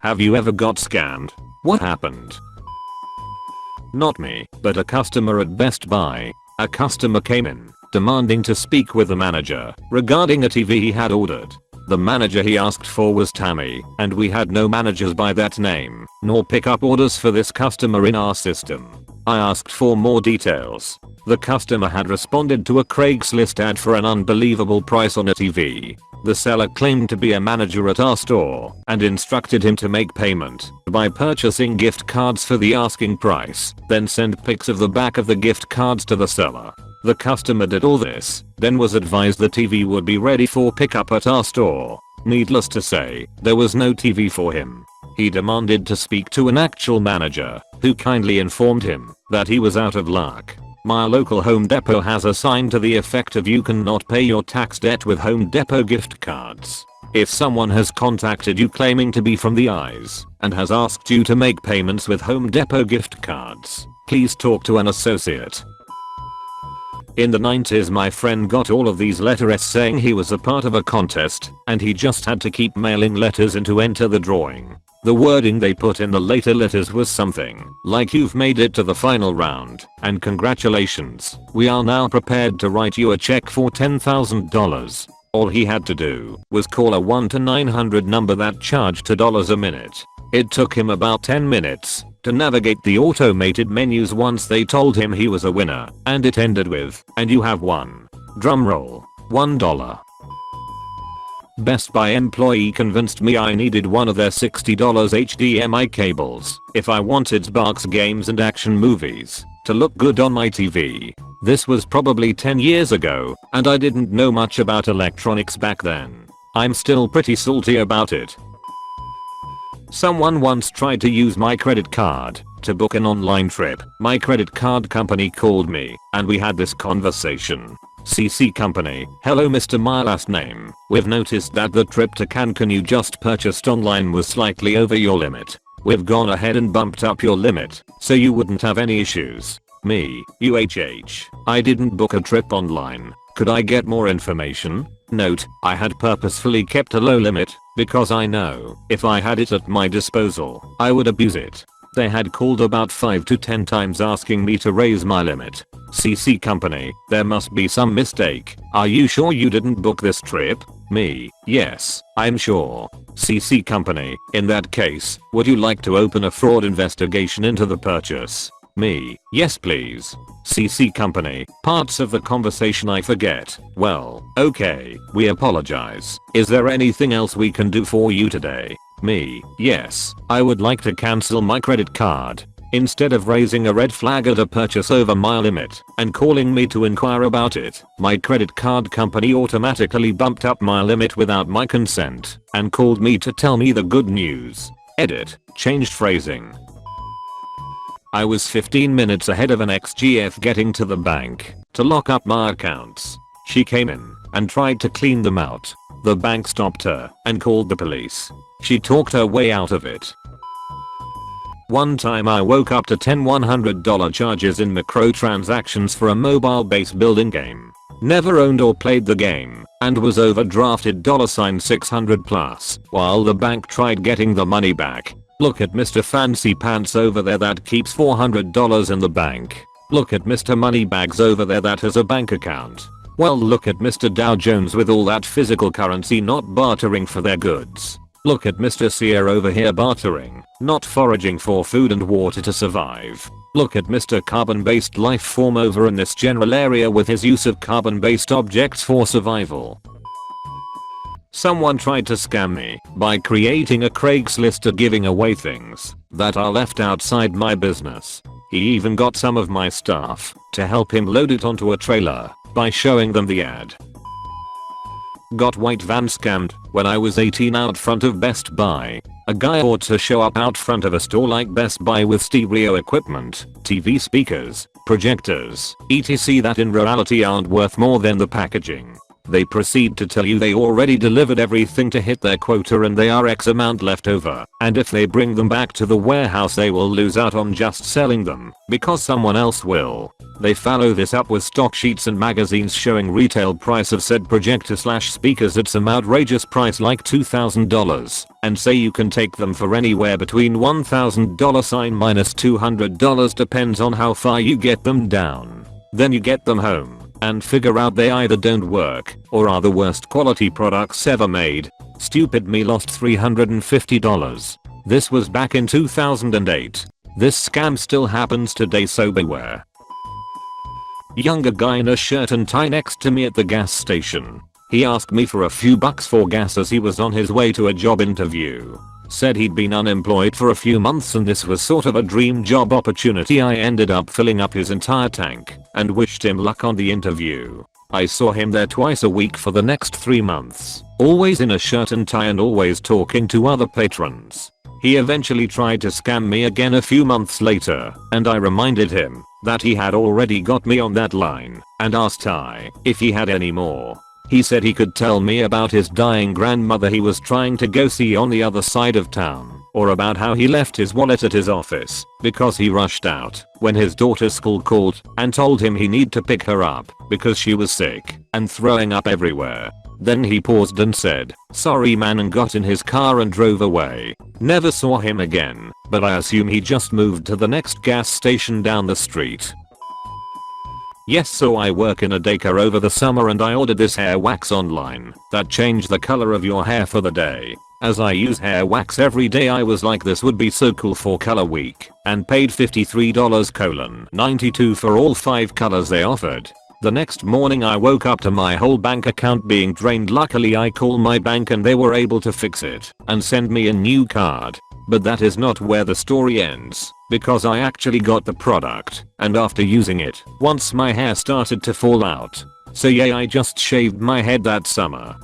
Have you ever got scammed? What happened? Not me, but a customer at Best Buy. A customer came in, demanding to speak with the manager regarding a TV he had ordered. The manager he asked for was Tammy, and we had no managers by that name, nor pick up orders for this customer in our system. I asked for more details. The customer had responded to a Craigslist ad for an unbelievable price on a TV. The seller claimed to be a manager at our store and instructed him to make payment by purchasing gift cards for the asking price, then send pics of the back of the gift cards to the seller. The customer did all this, then was advised the TV would be ready for pickup at our store. Needless to say, there was no TV for him. He demanded to speak to an actual manager, who kindly informed him that he was out of luck. My local Home Depot has a sign to the effect of you cannot pay your tax debt with Home Depot gift cards. If someone has contacted you claiming to be from the eyes and has asked you to make payments with Home Depot gift cards, please talk to an associate. In the 90s my friend got all of these letters saying he was a part of a contest and he just had to keep mailing letters in to enter the drawing. The wording they put in the later letters was something like you've made it to the final round and congratulations, we are now prepared to write you a check for $10,000. All he had to do was call a 1-900 number that charged $2 a minute. It took him about 10 minutes to navigate the automated menus once they told him he was a winner, and it ended with, and you have won. Drumroll, $1. Best Buy employee convinced me I needed one of their $60 HDMI cables if I wanted Xbox games and action movies to look good on my TV. This was probably 10 years ago, and I didn't know much about electronics back then. I'm still pretty salty about it. Someone once tried to use my credit card to book an online trip. My credit card company called me and we had this conversation. CC company, hello Mr. My last name, we've noticed that the trip to Cancun you just purchased online was slightly over your limit. We've gone ahead and bumped up your limit so you wouldn't have any issues. Me, UHH, I didn't book a trip online. Could I get more information? Note, I had purposefully kept a low limit because I know if I had it at my disposal, I would abuse it. They had called about 5 to 10 times asking me to raise my limit. CC company, there must be some mistake. Are you sure you didn't book this trip? Me, yes, I'm sure. CC company, in that case, would you like to open a fraud investigation into the purchase? Me, yes please. CC company, parts of the conversation I forget. Well, okay, we apologize. Is there anything else we can do for you today? Me, yes, I would like to cancel my credit card. Instead of raising a red flag at a purchase over my limit and calling me to inquire about it, my credit card company automatically bumped up my limit without my consent and called me to tell me the good news. Edit, changed phrasing. I was 15 minutes ahead of an ex-GF getting to the bank to lock up my accounts. She came in and tried to clean them out. The bank stopped her and called the police. She talked her way out of it. One time I woke up to 10 $100 charges in microtransactions for a mobile-based building game. Never owned or played the game and was overdrafted $600 plus while the bank tried getting the money back. Look at Mr. Fancy Pants over there that keeps $400 in the bank. Look at Mr. Moneybags over there that has a bank account. Well, look at Mr. Dow Jones with all that physical currency not bartering for their goods. Look at Mr. Sear over here bartering, not foraging for food and water to survive. Look at Mr. Carbon-based life form over in this general area with his use of carbon-based objects for survival. Someone tried to scam me by creating a Craigslist of giving away things that are left outside my business. He even got some of my staff to help him load it onto a trailer by showing them the ad. Got white van scammed when I was 18 out front of Best Buy. A guy ought to show up out front of a store like Best Buy with stereo equipment, TV speakers, projectors, etc. that in reality aren't worth more than the packaging. They proceed to tell you they already delivered everything to hit their quota and they are X amount left over, and if they bring them back to the warehouse they will lose out on just selling them because someone else will. They follow this up with stock sheets and magazines showing retail price of said projector/speakers at some outrageous price like $2,000 and say you can take them for anywhere between $1,000 minus $200 depends on how far you get them down. Then you get them home and figure out they either don't work or are the worst quality products ever made. Stupid me lost $350. This was back in 2008. This scam still happens today, so beware. Younger guy in a shirt and tie next to me at the gas station. He asked me for a few bucks for gas as he was on his way to a job interview. Said he'd been unemployed for a few months and this was sort of a dream job opportunity. I ended up filling up his entire tank and wished him luck on the interview. I saw him there twice a week for the next 3 months, always in a shirt and tie and always talking to other patrons. He eventually tried to scam me again a few months later, and I reminded him that he had already got me on that line and asked if he had any more. He said he could tell me about his dying grandmother he was trying to go see on the other side of town, or about how he left his wallet at his office because he rushed out when his daughter's school called and told him he need to pick her up because she was sick and throwing up everywhere. Then he paused and said, "Sorry man," and got in his car and drove away. Never saw him again, but I assume he just moved to the next gas station down the street. Yes, so I work in a daycare over the summer and I ordered this hair wax online that changed the color of your hair for the day. As I use hair wax every day, I was like, this would be so cool for color week, and paid $53.92 for all 5 colors they offered. The next morning I woke up to my whole bank account being drained. Luckily I called my bank and they were able to fix it and send me a new card. But that is not where the story ends, because I actually got the product and after using it, once my hair started to fall out. So yeah, I just shaved my head that summer.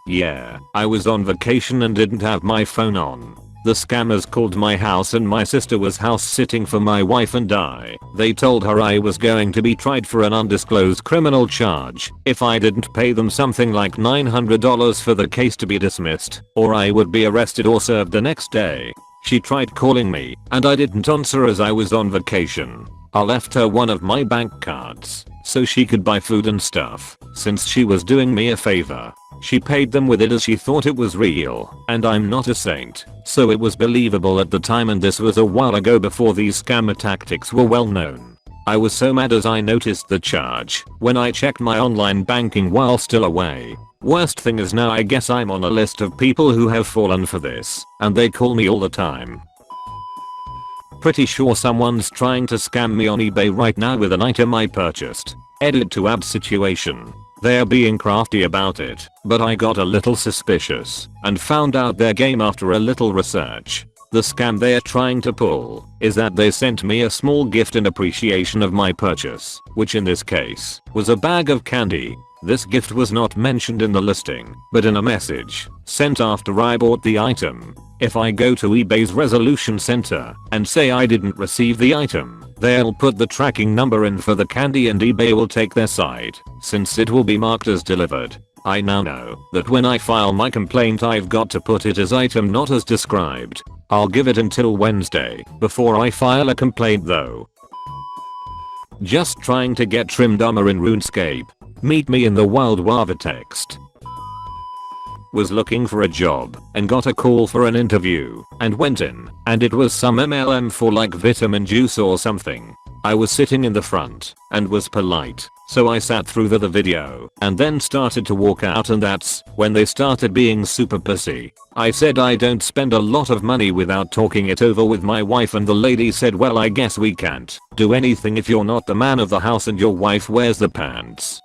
Yeah, I was on vacation and didn't have my phone on. The scammers called my house and my sister was house sitting for my wife and I. They told her I was going to be tried for an undisclosed criminal charge if I didn't pay them something like $900 for the case to be dismissed, or I would be arrested or served the next day. She tried calling me and I didn't answer as I was on vacation. I left her one of my bank cards so she could buy food and stuff since she was doing me a favor. She paid them with it as she thought it was real, and I'm not a saint, so it was believable at the time, and this was a while ago before these scammer tactics were well known. I was so mad as I noticed the charge when I checked my online banking while still away. Worst thing is now I guess I'm on a list of people who have fallen for this, and they call me all the time. Pretty sure someone's trying to scam me on eBay right now with an item I purchased. Edit to add situation. They're being crafty about it, but I got a little suspicious and found out their game after a little research. The scam they're trying to pull is that they sent me a small gift in appreciation of my purchase, which in this case was a bag of candy. This gift was not mentioned in the listing, but in a message sent after I bought the item. If I go to eBay's resolution center and say I didn't receive the item, they'll put the tracking number in for the candy and eBay will take their side, since it will be marked as delivered. I now know that when I file my complaint I've got to put it as item, not as described. I'll give it until Wednesday before I file a complaint though. Just trying to get trimmed armor in RuneScape. Meet me in the wild Wava text. Was looking for a job and got a call for an interview and went in, and it was some MLM for like vitamin juice or something. I was sitting in the front and was polite, so I sat through the video and then started to walk out, and that's when they started being super pussy. I said I don't spend a lot of money without talking it over with my wife, and the lady said, well, I guess we can't do anything if you're not the man of the house and your wife wears the pants.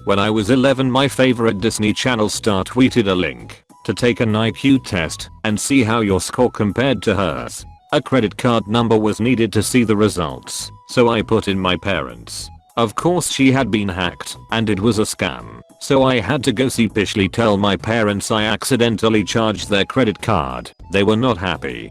When I was 11, my favorite Disney Channel star tweeted a link to take an IQ test and see how your score compared to hers. A credit card number was needed to see the results, so I put in my parents'. Of course she had been hacked and it was a scam, so I had to go sheepishly tell my parents I accidentally charged their credit card. They were not happy.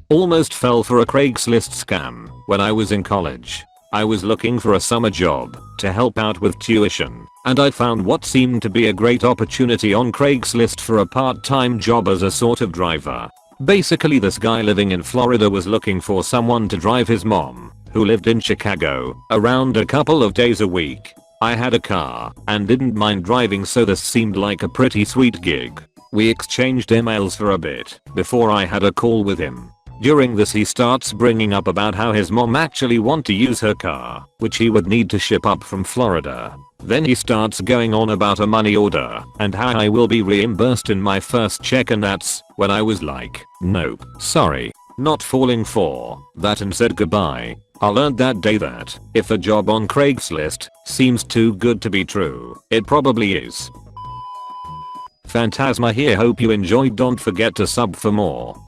Almost fell for a Craigslist scam when I was in college. I was looking for a summer job to help out with tuition, and I found what seemed to be a great opportunity on Craigslist for a part-time job as a sort of driver. Basically this guy living in Florida was looking for someone to drive his mom, who lived in Chicago, around a couple of days a week. I had a car and didn't mind driving, so this seemed like a pretty sweet gig. We exchanged emails for a bit before I had a call with him. During this he starts bringing up about how his mom actually want to use her car, which he would need to ship up from Florida. Then he starts going on about a money order and how I will be reimbursed in my first check, and that's when I was like, nope, sorry, not falling for that, and said goodbye. I learned that day that if a job on Craigslist seems too good to be true, it probably is. Phantasma here, hope you enjoyed, don't forget to sub for more.